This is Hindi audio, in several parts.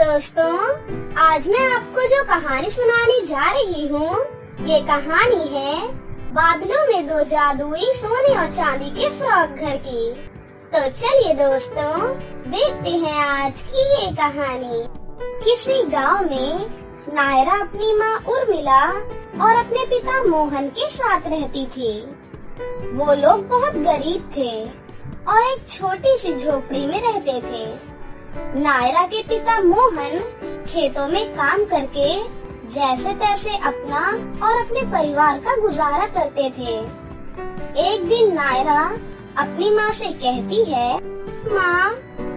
दोस्तों, आज मैं आपको जो कहानी सुनाने जा रही हूँ, ये कहानी है बादलों में दो जादुई सोने और चांदी के फ्रॉक घर की। तो चलिए दोस्तों, देखते हैं आज की ये कहानी। किसी गांव में नायरा अपनी माँ उर्मिला और अपने पिता मोहन के साथ रहती थी। वो लोग बहुत गरीब थे और एक छोटी सी झोपड़ी में रहते थे। नायरा के पिता मोहन खेतों में काम करके जैसे तैसे अपना और अपने परिवार का गुजारा करते थे। एक दिन नायरा अपनी माँ से कहती है, माँ,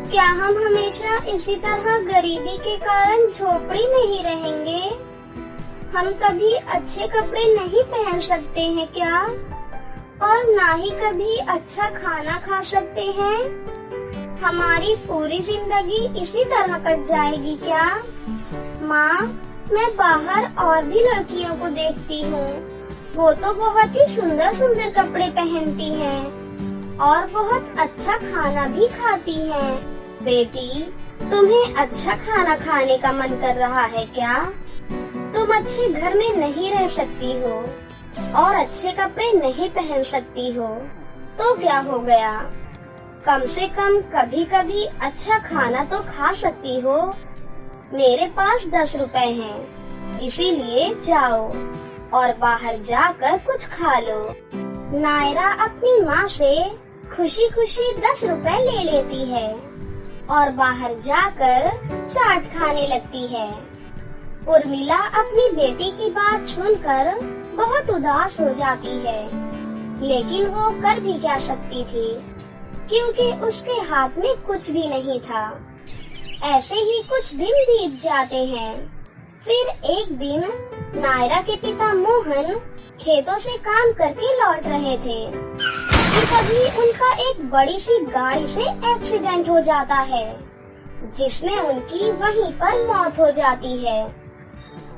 क्या हम हमेशा इसी तरह गरीबी के कारण झोपड़ी में ही रहेंगे? हम कभी अच्छे कपड़े नहीं पहन सकते हैं क्या? और ना ही कभी अच्छा खाना खा सकते हैं? हमारी पूरी जिंदगी इसी तरह कट जाएगी क्या? माँ, मैं बाहर और भी लड़कियों को देखती हूँ, वो तो बहुत ही सुंदर सुंदर कपड़े पहनती हैं और बहुत अच्छा खाना भी खाती हैं। बेटी, तुम्हें अच्छा खाना खाने का मन कर रहा है क्या? तुम अच्छे घर में नहीं रह सकती हो और अच्छे कपड़े नहीं पहन सकती हो, तो क्या हो गया? कम से कम कभी कभी अच्छा खाना तो खा सकती हो। मेरे पास 10 रुपए हैं, इसीलिए जाओ और बाहर जाकर कुछ खा लो। नायरा अपनी माँ से खुशी खुशी 10 रुपए ले लेती है और बाहर जाकर चाट खाने लगती है। उर्मिला अपनी बेटी की बात सुनकर बहुत उदास हो जाती है, लेकिन वो कर भी क्या सकती थी, क्योंकि उसके हाथ में कुछ भी नहीं था। ऐसे ही कुछ दिन बीत जाते हैं। फिर एक दिन नायरा के पिता मोहन खेतों से काम करके लौट रहे थे कि तभी उनका एक बड़ी सी गाड़ी से एक्सीडेंट हो जाता है, जिसमें उनकी वहीं पर मौत हो जाती है।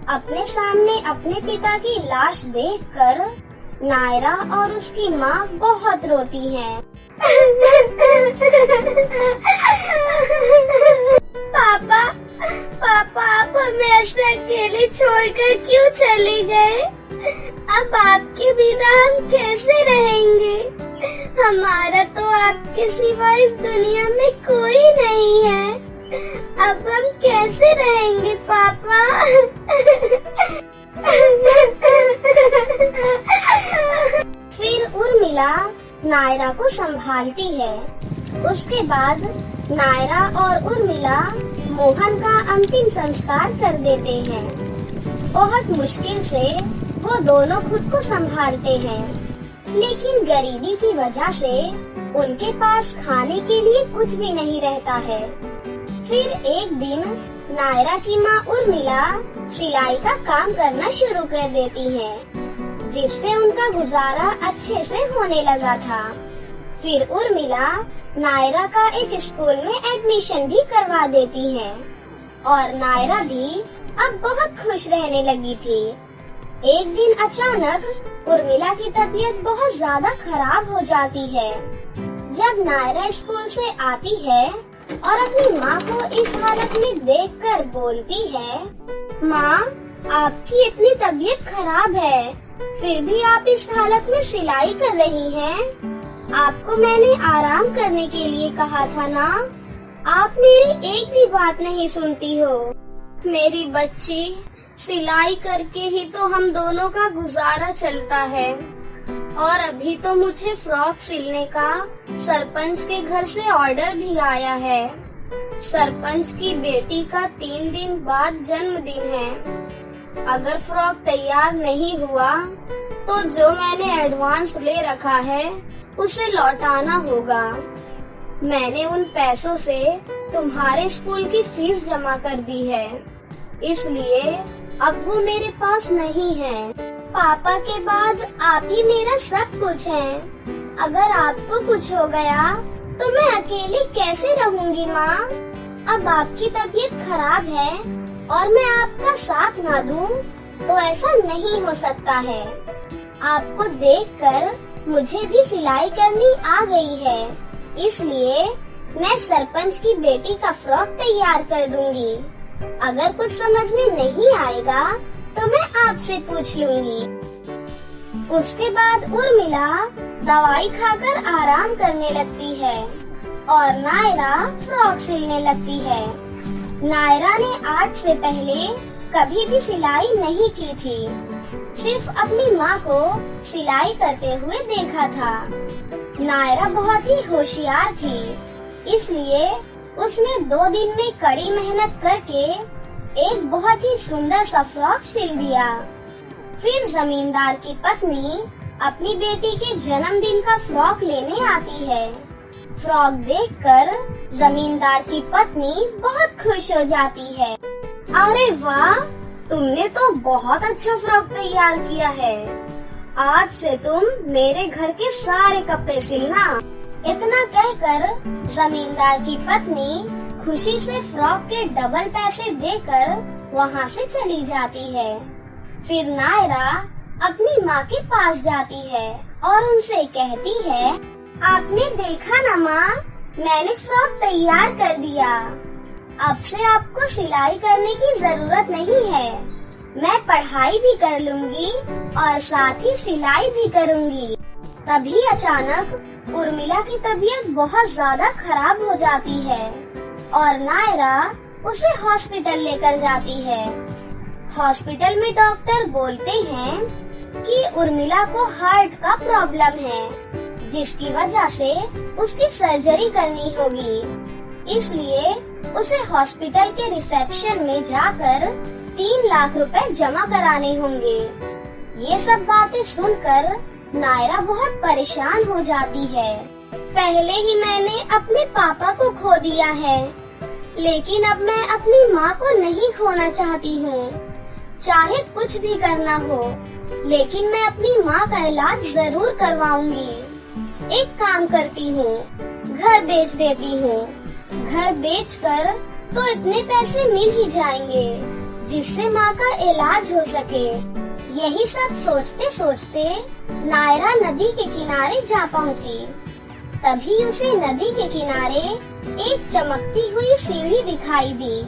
अपने सामने अपने पिता की लाश देखकर नायरा और उसकी माँ बहुत रोती हैं। पापा, पापा, आप हमें ऐसे अकेले छोड़कर क्यों चले गए? अब आपके बिना हम कैसे रहेंगे? हमारा तो आपके सिवा इस दुनिया में कोई नहीं है। अब हम कैसे रहेंगे पापा? फिर उर्मिला नायरा को संभालती है। उसके बाद नायरा और उर्मिला मोहन का अंतिम संस्कार कर देते हैं। बहुत मुश्किल से वो दोनों खुद को संभालते हैं, लेकिन गरीबी की वजह से उनके पास खाने के लिए कुछ भी नहीं रहता है। फिर एक दिन नायरा की माँ उर्मिला सिलाई का काम करना शुरू कर देती है, जिससे उनका गुजारा अच्छे से होने लगा था। फिर उर्मिला नायरा का एक स्कूल में एडमिशन भी करवा देती है और नायरा भी अब बहुत खुश रहने लगी थी। एक दिन अचानक उर्मिला की तबीयत बहुत ज्यादा खराब हो जाती है। जब नायरा स्कूल से आती है और अपनी माँ को इस हालत में देखकर बोलती है, माँ, आपकी इतनी तबीयत खराब है, फिर भी आप इस हालत में सिलाई कर रही हैं। आपको मैंने आराम करने के लिए कहा था ना, आप मेरी एक भी बात नहीं सुनती हो। मेरी बच्ची, सिलाई करके ही तो हम दोनों का गुजारा चलता है और अभी तो मुझे फ्रॉक सिलने का सरपंच के घर से ऑर्डर भी आया है। सरपंच की बेटी का 3 दिन बाद जन्मदिन है। अगर फ्रॉक तैयार नहीं हुआ तो जो मैंने एडवांस ले रखा है उसे लौटाना होगा। मैंने उन पैसों से तुम्हारे स्कूल की फीस जमा कर दी है, इसलिए अब वो मेरे पास नहीं है। पापा के बाद आप ही मेरा सब कुछ है। अगर आपको कुछ हो गया तो मैं अकेली कैसे रहूंगी माँ? अब आपकी तबीयत खराब है और मैं आपका साथ ना दूं तो ऐसा नहीं हो सकता है। आपको देखकर मुझे भी सिलाई करनी आ गई है, इसलिए मैं सरपंच की बेटी का फ्रॉक तैयार कर दूंगी। अगर कुछ समझ में नहीं आएगा तो मैं आपसे पूछ लूंगी। उसके बाद उर्मिला दवाई खाकर आराम करने लगती है और नायरा फ्रॉक सिलने लगती है। नायरा ने आज से पहले कभी भी सिलाई नहीं की थी, सिर्फ अपनी माँ को सिलाई करते हुए देखा था। नायरा बहुत ही होशियार थी, इसलिए उसने 2 दिन में कड़ी मेहनत करके एक बहुत ही सुंदर सा फ्रॉक सिल दिया। फिर जमींदार की पत्नी अपनी बेटी के जन्मदिन का फ्रॉक लेने आती है। फ्रॉक देखकर जमींदार की पत्नी बहुत खुश हो जाती है। अरे वाह, तुमने तो बहुत अच्छा फ्रॉक तैयार किया है। आज से तुम मेरे घर के सारे कपड़े सिलना। इतना कहकर जमींदार की पत्नी खुशी से फ्रॉक के डबल पैसे देकर वहाँ से चली जाती है। फिर नायरा अपनी माँ के पास जाती है और उनसे कहती है, आपने देखा ना माँ, मैंने फ्रॉक तैयार कर दिया। अब से आपको सिलाई करने की जरूरत नहीं है। मैं पढ़ाई भी कर लूंगी और साथ ही सिलाई भी करूंगी। तभी अचानक उर्मिला की तबीयत बहुत ज्यादा खराब हो जाती है और नायरा उसे हॉस्पिटल लेकर जाती है। हॉस्पिटल में डॉक्टर बोलते हैं कि उर्मिला को हार्ट का प्रॉब्लम है, जिसकी वजह से उसकी सर्जरी करनी होगी। इसलिए उसे हॉस्पिटल के रिसेप्शन में जाकर 3 लाख रुपए जमा कराने होंगे। ये सब बातें सुनकर नायरा बहुत परेशान हो जाती है। पहले ही मैंने अपने पापा को खो दिया है, लेकिन अब मैं अपनी माँ को नहीं खोना चाहती हूँ। चाहे कुछ भी करना हो, लेकिन मैं अपनी माँ का इलाज जरूर करवाऊंगी। एक काम करती हूँ, घर बेच देती हूँ। घर बेचकर तो इतने पैसे मिल ही जाएंगे जिससे माँ का इलाज हो सके। यही सब सोचते सोचते नायरा नदी के किनारे जा पहुँची। तभी उसे नदी के किनारे एक चमकती हुई सीढ़ी दिखाई दी,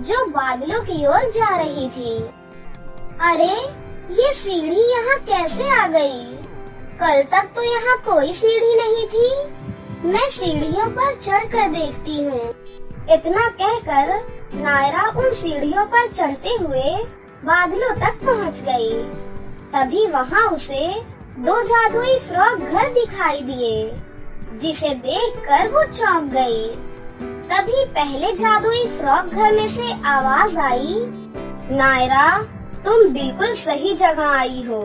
जो बादलों की ओर जा रही थी। अरे, ये सीढ़ी यहाँ कैसे आ गई? कल तक तो यहाँ कोई सीढ़ी नहीं थी। मैं सीढ़ियों पर चढ़कर देखती हूँ। इतना कहकर नायरा उन सीढ़ियों पर चढ़ते हुए बादलों तक पहुँच गई। तभी वहाँ उसे 2 जादुई फ्रॉक घर दिखाई दिए, जिसे देखकर वो चौंक गई। तभी पहले जादुई फ्रॉक घर में से आवाज आई, नायरा, तुम बिल्कुल सही जगह आई हो।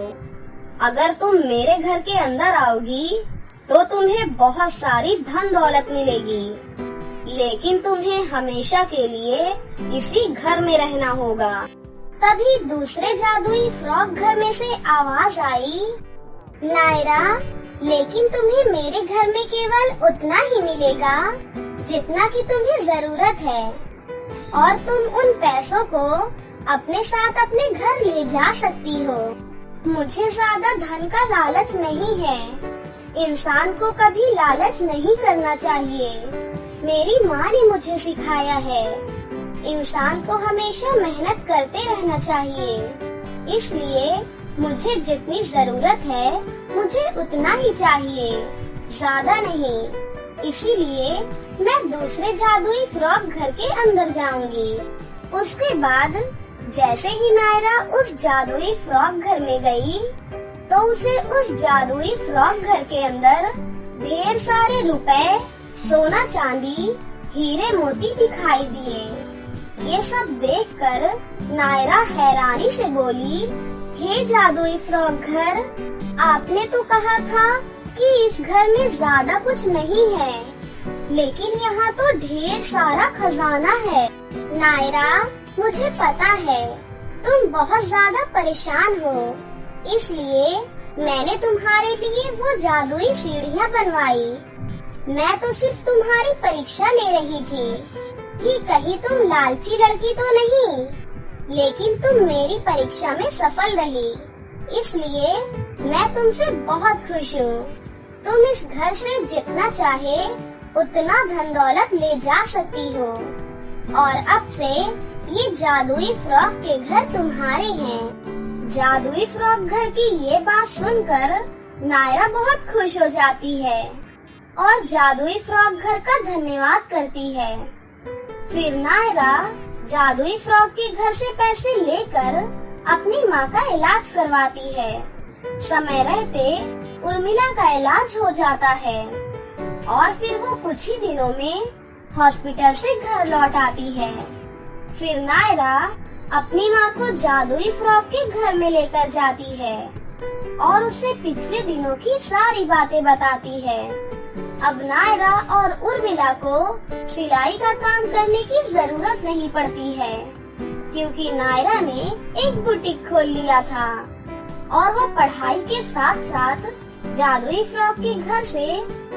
अगर तुम मेरे घर के अंदर आओगी तो तुम्हें बहुत सारी धन दौलत मिलेगी, लेकिन तुम्हें हमेशा के लिए इसी घर में रहना होगा। तभी दूसरे जादुई फ्रॉक घर में से आवाज आई, नायरा, लेकिन तुम्हें मेरे घर में केवल उतना ही मिलेगा जितना कि तुम्हें जरूरत है, और तुम उन पैसों को अपने साथ अपने घर ले जा सकती हो। मुझे ज्यादा धन का लालच नहीं है। इंसान को कभी लालच नहीं करना चाहिए। मेरी माँ ने मुझे सिखाया है, इंसान को हमेशा मेहनत करते रहना चाहिए। इसलिए मुझे जितनी जरूरत है मुझे उतना ही चाहिए, ज्यादा नहीं। इसीलिए मैं दूसरे जादुई फ्रॉक घर के अंदर जाऊंगी। उसके बाद जैसे ही नायरा उस जादुई फ्रॉक घर में गई, तो उसे उस जादुई फ्रॉक घर के अंदर ढेर सारे रुपए, सोना चांदी, हीरे मोती दिखाई दिए। ये सब देखकर नायरा हैरानी से बोली, हे जादुई फ्रॉक घर, आपने तो कहा था कि इस घर में ज्यादा कुछ नहीं है, लेकिन यहाँ तो ढेर सारा खजाना है। नायरा, मुझे पता है तुम बहुत ज्यादा परेशान हो, इसलिए मैंने तुम्हारे लिए वो जादुई सीढ़ियाँ बनवाई। मैं तो सिर्फ तुम्हारी परीक्षा ले रही थी कि कहीं तुम लालची लड़की तो नहीं, लेकिन तुम मेरी परीक्षा में सफल रही, इसलिए मैं तुमसे बहुत खुश हूँ। तुम इस घर से जितना चाहे उतना धन दौलत ले जा सकती हो। और अब से ये जादुई फ्रॉक के घर तुम्हारे हैं। जादुई फ्रॉक घर की ये बात सुनकर नायरा बहुत खुश हो जाती है और जादुई फ्रॉक घर का धन्यवाद करती है। फिर नायरा जादुई फ्रॉक के घर से पैसे लेकर अपनी माँ का इलाज करवाती है। समय रहते उर्मिला का इलाज हो जाता है और फिर वो कुछ ही दिनों में हॉस्पिटल से घर लौट आती है। फिर नायरा अपनी माँ को जादुई फ्रॉक के घर में लेकर जाती है और उसे पिछले दिनों की सारी बातें बताती है। अब नायरा और उर्मिला को सिलाई का काम करने की जरूरत नहीं पड़ती है, क्योंकि नायरा ने एक बुटीक खोल लिया था और वो पढ़ाई के साथ साथ जादुई फ्रॉक के घर से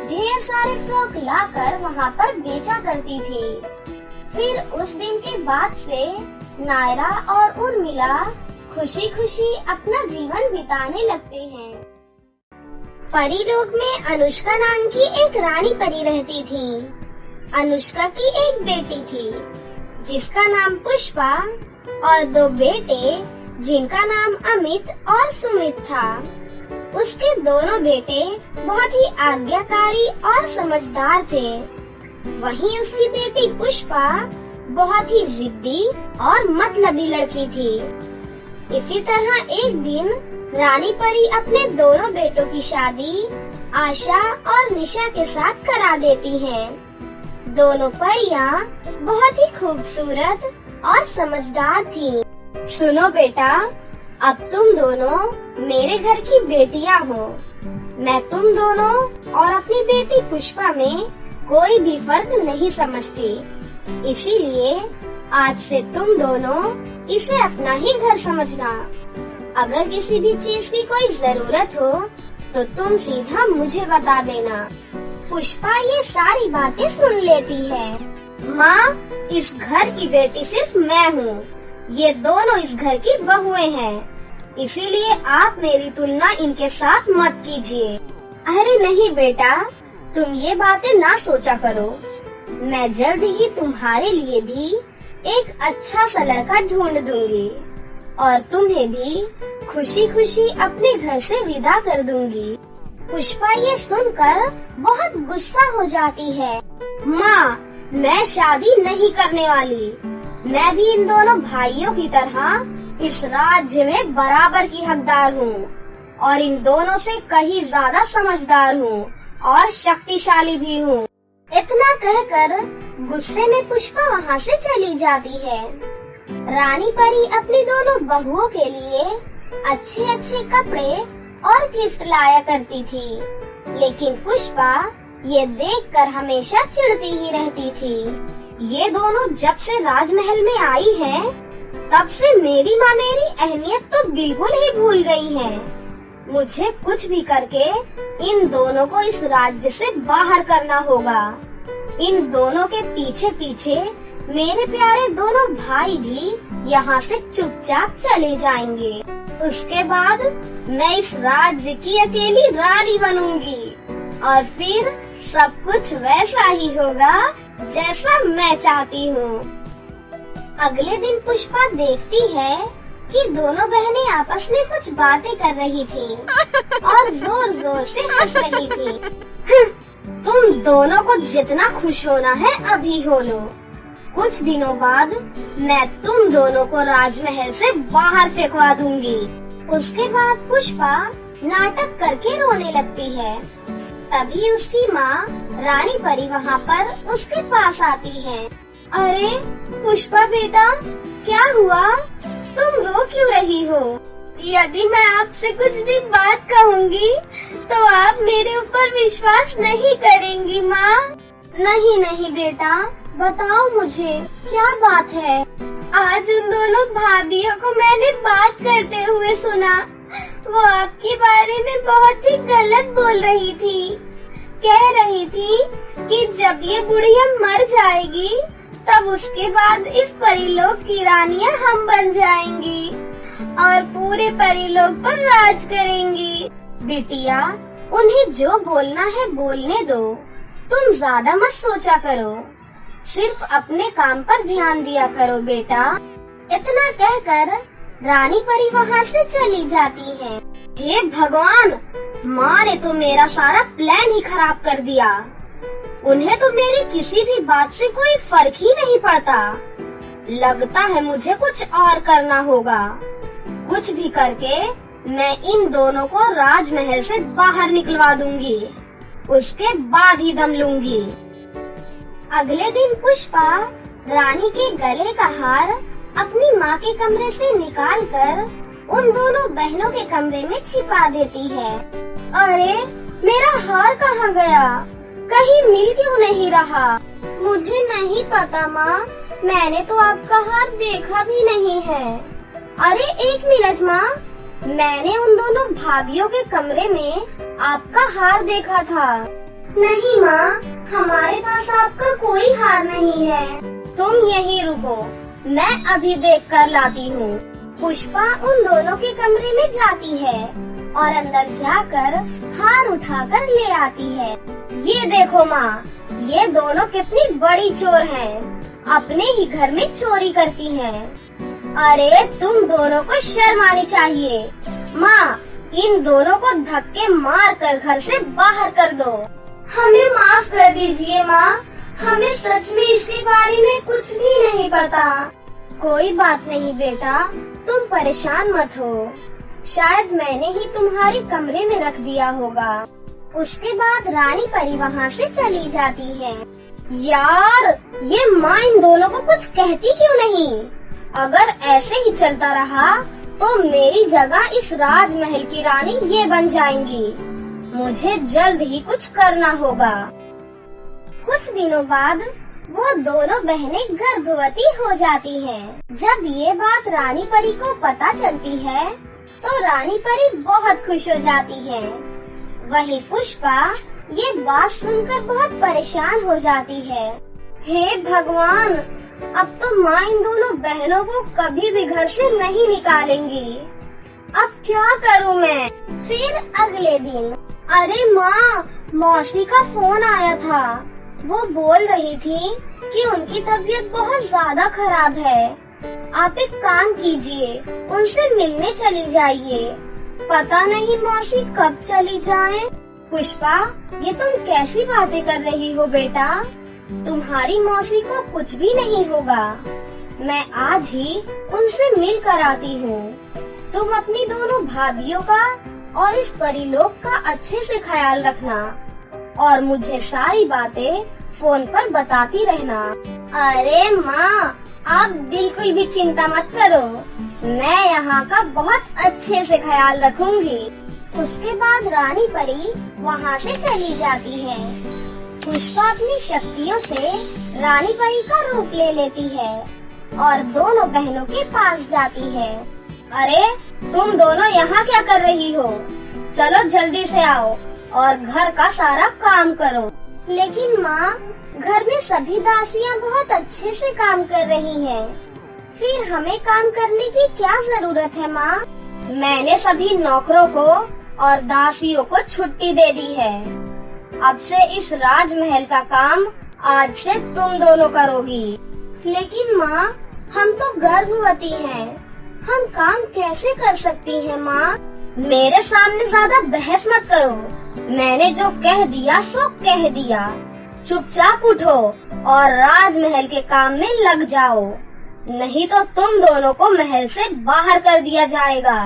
ढेर सारे फ्रॉक लाकर वहाँ पर बेचा करती थी। फिर उस दिन के बाद से नायरा और उर्मिला खुशी खुशी अपना जीवन बिताने लगते हैं। परी लोक में अनुष्का नाम की एक रानी परी रहती थी। अनुष्का की एक बेटी थी जिसका नाम पुष्पा और 2 बेटे जिनका नाम अमित और सुमित था। उसके दोनों बेटे बहुत ही आज्ञाकारी और समझदार थे। वहीं उसकी बेटी पुष्पा बहुत ही जिद्दी और मतलबी लड़की थी। इसी तरह एक दिन रानी परी अपने दोनों बेटों की शादी आशा और निशा के साथ करा देती हैं। दोनों परियां बहुत ही खूबसूरत और समझदार थीं। सुनो बेटा, अब तुम दोनों मेरे घर की बेटियां हो। मैं तुम दोनों और अपनी बेटी पुष्पा में कोई भी फर्क नहीं समझती। इसीलिए आज से तुम दोनों इसे अपना ही घर समझना। अगर किसी भी चीज की कोई जरूरत हो तो तुम सीधा मुझे बता देना। पुष्पा ये सारी बातें सुन लेती है। माँ, इस घर की बेटी सिर्फ मैं हूँ। ये दोनों इस घर की बहुएं हैं, इसीलिए आप मेरी तुलना इनके साथ मत कीजिए। अरे नहीं बेटा, तुम ये बातें ना सोचा करो। मैं जल्द ही तुम्हारे लिए भी एक अच्छा सा लड़का ढूंढ दूंगी और तुम्हें भी खुशी खुशी अपने घर से विदा कर दूंगी। पुष्पा ये सुनकर बहुत गुस्सा हो जाती है। माँ, मैं शादी नहीं करने वाली। मैं भी इन दोनों भाइयों की तरह इस राज्य में बराबर की हकदार हूँ और इन दोनों से कहीं ज्यादा समझदार हूँ और शक्तिशाली भी हूँ। इतना कहकर गुस्से में पुष्पा वहाँ से चली जाती है। रानी परी अपनी दोनों बहुओं के लिए अच्छे अच्छे कपड़े और गिफ्ट लाया करती थी, लेकिन पुष्पा ये देखकर हमेशा चिढ़ती ही रहती थी। ये दोनों जब से राजमहल में आई हैं, तब से मेरी माँ मेरी अहमियत तो बिल्कुल ही भूल गई है। मुझे कुछ भी करके इन दोनों को इस राज्य से बाहर करना होगा। इन दोनों के पीछे पीछे मेरे प्यारे दोनों भाई भी यहाँ से चुपचाप चले जाएंगे। उसके बाद मैं इस राज्य की अकेली रानी बनूंगी और फिर सब कुछ वैसा ही होगा जैसा मैं चाहती हूँ। अगले दिन पुष्पा देखती है कि दोनों बहनें आपस में कुछ बातें कर रही थीं और जोर जोर से हंस रही थीं। तुम दोनों को जितना खुश होना है अभी हो लो। कुछ दिनों बाद मैं तुम दोनों को राजमहल से बाहर फेंकवा दूंगी। उसके बाद पुष्पा नाटक करके रोने लगती है। तभी उसकी माँ रानी परी वहाँ पर उसके पास आती है। अरे पुष्पा बेटा, क्या हुआ? तुम रो क्यों रही हो? यदि मैं आपसे कुछ भी बात कहूँगी तो आप मेरे ऊपर विश्वास नहीं करेंगी माँ। नहीं नहीं बेटा, बताओ मुझे क्या बात है। आज उन दोनों भाभियों को मैंने बात करते हुए सुना। वो आपके बारे में बहुत ही गलत बोल रही थी। कह रही थी कि जब ये बुढ़िया मर जाएगी तब उसके बाद इस परीलोक की रानियां हम बन जाएंगी और पूरे परीलोक पर राज करेंगी। बिटिया, उन्हें जो बोलना है बोलने दो, तुम ज्यादा मत सोचा करो। सिर्फ अपने काम पर ध्यान दिया करो बेटा। इतना कहकर रानी परी वहाँ से चली जाती है। हे भगवान, माँ ने तो मेरा सारा प्लान ही खराब कर दिया। उन्हें तो मेरी किसी भी बात से कोई फर्क ही नहीं पड़ता। लगता है मुझे कुछ और करना होगा। कुछ भी करके मैं इन दोनों को राजमहल से बाहर निकलवा दूंगी, उसके बाद ही दम लूंगी। अगले दिन पुष्पा रानी के गले का हार अपनी माँ के कमरे से निकालकर उन दोनों बहनों के कमरे में छिपा देती है। अरे मेरा हार कहाँ गया? कहीं मिल क्यों नहीं रहा? मुझे नहीं पता माँ, मैंने तो आपका हार देखा भी नहीं है। अरे एक मिनट माँ, मैंने उन दोनों भाभियों के कमरे में आपका हार देखा था। नहीं माँ, हमारे पास आपका कोई हार नहीं है। तुम यहीं रुको, मैं अभी देख कर लाती हूँ। पुष्पा उन दोनों के कमरे में जाती है और अंदर जाकर हार उठाकर ले आती है। ये देखो माँ, ये दोनों कितनी बड़ी चोर हैं, अपने ही घर में चोरी करती हैं। अरे तुम दोनों को शर्म आनी चाहिए। माँ, इन दोनों को धक्के मार कर घर से बाहर कर दो। हमें माफ कर दीजिए माँ, हमें सच में इसके बारे में कुछ भी नहीं पता। कोई बात नहीं बेटा, तुम परेशान मत हो। शायद मैंने ही तुम्हारे कमरे में रख दिया होगा। उसके बाद रानी परी वहाँ से चली जाती है। यार, ये माँ इन दोनों को कुछ कहती क्यों नहीं? अगर ऐसे ही चलता रहा तो मेरी जगह इस राजमहल की रानी ये बन जाएंगी। मुझे जल्द ही कुछ करना होगा। कुछ दिनों बाद वो दोनों बहनें गर्भवती हो जाती हैं। जब ये बात रानी परी को पता चलती है तो रानी परी बहुत खुश हो जाती है। वहीं पुष्पा ये बात सुनकर बहुत परेशान हो जाती है। हे भगवान, अब तो माँ इन दोनों बहनों को कभी भी घर से नहीं निकालेंगी। अब क्या करूँ मैं? फिर अगले दिन, अरे माँ, मौसी का फोन आया था। वो बोल रही थी कि उनकी तबीयत बहुत ज्यादा खराब है। आप एक काम कीजिए, उनसे मिलने चली जाइए। पता नहीं मौसी कब चली जाए। पुष्पा, ये तुम कैसी बातें कर रही हो बेटा? तुम्हारी मौसी को कुछ भी नहीं होगा। मैं आज ही उनसे मिल कर आती हूँ। तुम अपनी दोनों भाभियों का और इस परिलोक का अच्छे से ख्याल रखना और मुझे सारी बातें फोन पर बताती रहना। अरे माँ, आप बिल्कुल भी चिंता मत करो, मैं यहाँ का बहुत अच्छे से ख्याल रखूंगी। उसके बाद रानी परी वहाँ से चली जाती है। पुष्पा अपनी शक्तियों से रानी परी का रूप ले लेती है और दोनों बहनों के पास जाती है। अरे तुम दोनों यहाँ क्या कर रही हो? चलो जल्दी से आओ और घर का सारा काम करो। लेकिन माँ, घर में सभी दासियाँ बहुत अच्छे से काम कर रही हैं। फिर हमें काम करने की क्या जरूरत है माँ? मैंने सभी नौकरों को और दासियों को छुट्टी दे दी है। अब से इस राजमहल का काम आज से तुम दोनों करोगी। लेकिन माँ, हम तो गर्भवती हैं, हम काम कैसे कर सकती हैं माँ? मेरे सामने ज्यादा बहस मत करो। मैंने जो कह दिया सो कह दिया। चुपचाप उठो और राजमहल के काम में लग जाओ, नहीं तो तुम दोनों को महल से बाहर कर दिया जाएगा।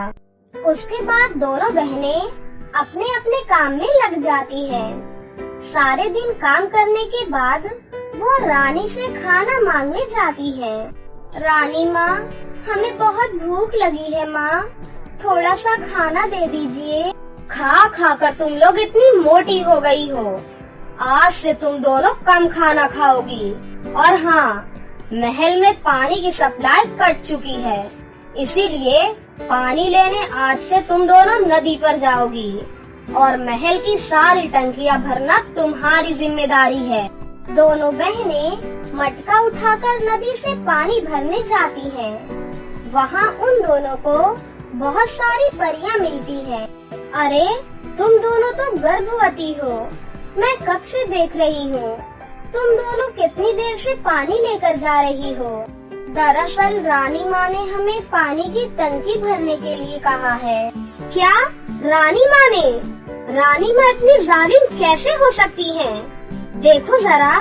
उसके बाद दोनों बहनें अपने अपने काम में लग जाती हैं। सारे दिन काम करने के बाद वो रानी से खाना मांगने जाती है। रानी माँ, हमें बहुत भूख लगी है माँ, थोड़ा सा खाना दे दीजिए। खा खा कर तुम लोग इतनी मोटी हो गई हो। आज से तुम दोनों कम खाना खाओगी। और हाँ, महल में पानी की सप्लाई कट चुकी है, इसीलिए पानी लेने आज से तुम दोनों नदी पर जाओगी और महल की सारी टंकियाँ भरना तुम्हारी जिम्मेदारी है। दोनों बहनें मटका उठाकर नदी से पानी भरने जाती हैं। वहाँ उन दोनों को बहुत सारी परियां मिलती हैं। अरे तुम दोनों तो गर्भवती हो, मैं कब से देख रही हूँ। तुम दोनों कितनी देर से पानी लेकर जा रही हो? दरअसल रानी माँ ने हमें पानी की टंकी भरने के लिए कहा है। क्या? रानी माँ ने? रानी माँ इतनी जालिम कैसे हो सकती हैं? देखो जरा,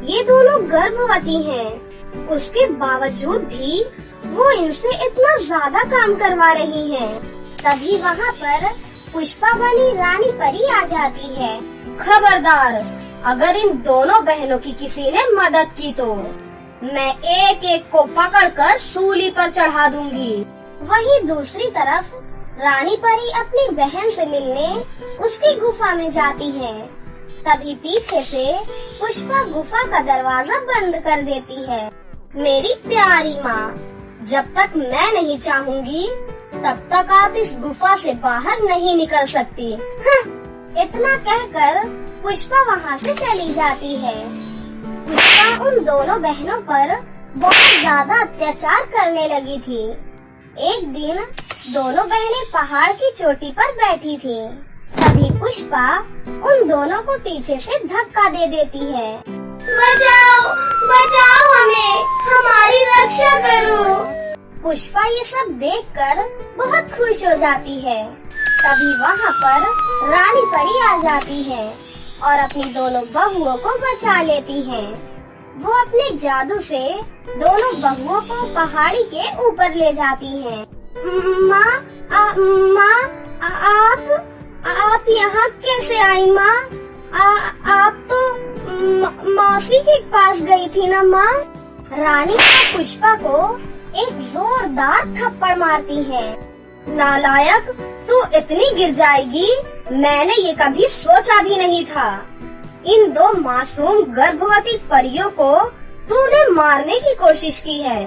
ये दोनों गर्भवती हैं। उसके बावजूद भी वो इनसे इतना ज्यादा काम करवा रही हैं। तभी वहाँ पर पुष्पा बनी रानी परी आ जाती है। खबरदार, अगर इन दोनों बहनों की किसी ने मदद की तो मैं एक एक को पकड़कर सूली पर चढ़ा दूंगी। वहीं दूसरी तरफ रानी परी अपनी बहन से मिलने उसकी गुफा में जाती है। तभी पीछे से पुष्पा गुफा का दरवाजा बंद कर देती है। मेरी प्यारी माँ, जब तक मैं नहीं चाहूँगी तब तक आप इस गुफा से बाहर नहीं निकल सकती। इतना कहकर पुष्पा वहाँ से चली जाती है। पुष्पा उन दोनों बहनों पर बहुत ज्यादा अत्याचार करने लगी थी। एक दिन दोनों बहनें पहाड़ की चोटी पर बैठी थी। तभी पुष्पा उन दोनों को पीछे से धक्का दे देती है। बचाओ, बचाओ हमें, हमारी रक्षा करो। पुष्पा ये सब देखकर बहुत खुश हो जाती है। तभी वहाँ पर रानी परी आ जाती है और अपनी दोनों बहुओं को बचा लेती है। वो अपने जादू से दोनों बहुओं को पहाड़ी के ऊपर ले जाती है। माँ, आप यहाँ कैसे आई माँ? आप तो मौसी के पास गई थी ना माँ? रानी माँ पुष्पा को एक जोरदार थप्पड़ मारती है। नालायक, तू इतनी गिर जाएगी, मैंने ये कभी सोचा भी नहीं था। इन दो मासूम गर्भवती परियों को तूने मारने की कोशिश की है।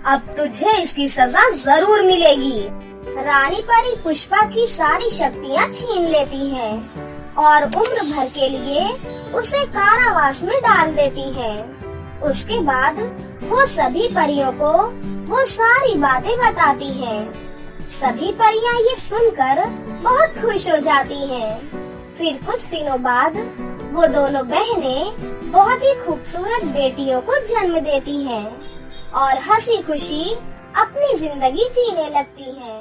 अब तुझे इसकी सजा जरूर मिलेगी। रानी परी पुष्पा की सारी शक्तियाँ छीन लेती है और उम्र भर के लिए उसे कारावास में डाल देती है। उसके बाद वो सभी परियों को वो सारी बातें बताती है। सभी परियां ये सुनकर बहुत खुश हो जाती हैं। फिर कुछ दिनों बाद वो दोनों बहनें बहुत ही खूबसूरत बेटियों को जन्म देती हैं और हंसी खुशी अपनी जिंदगी जीने लगती हैं।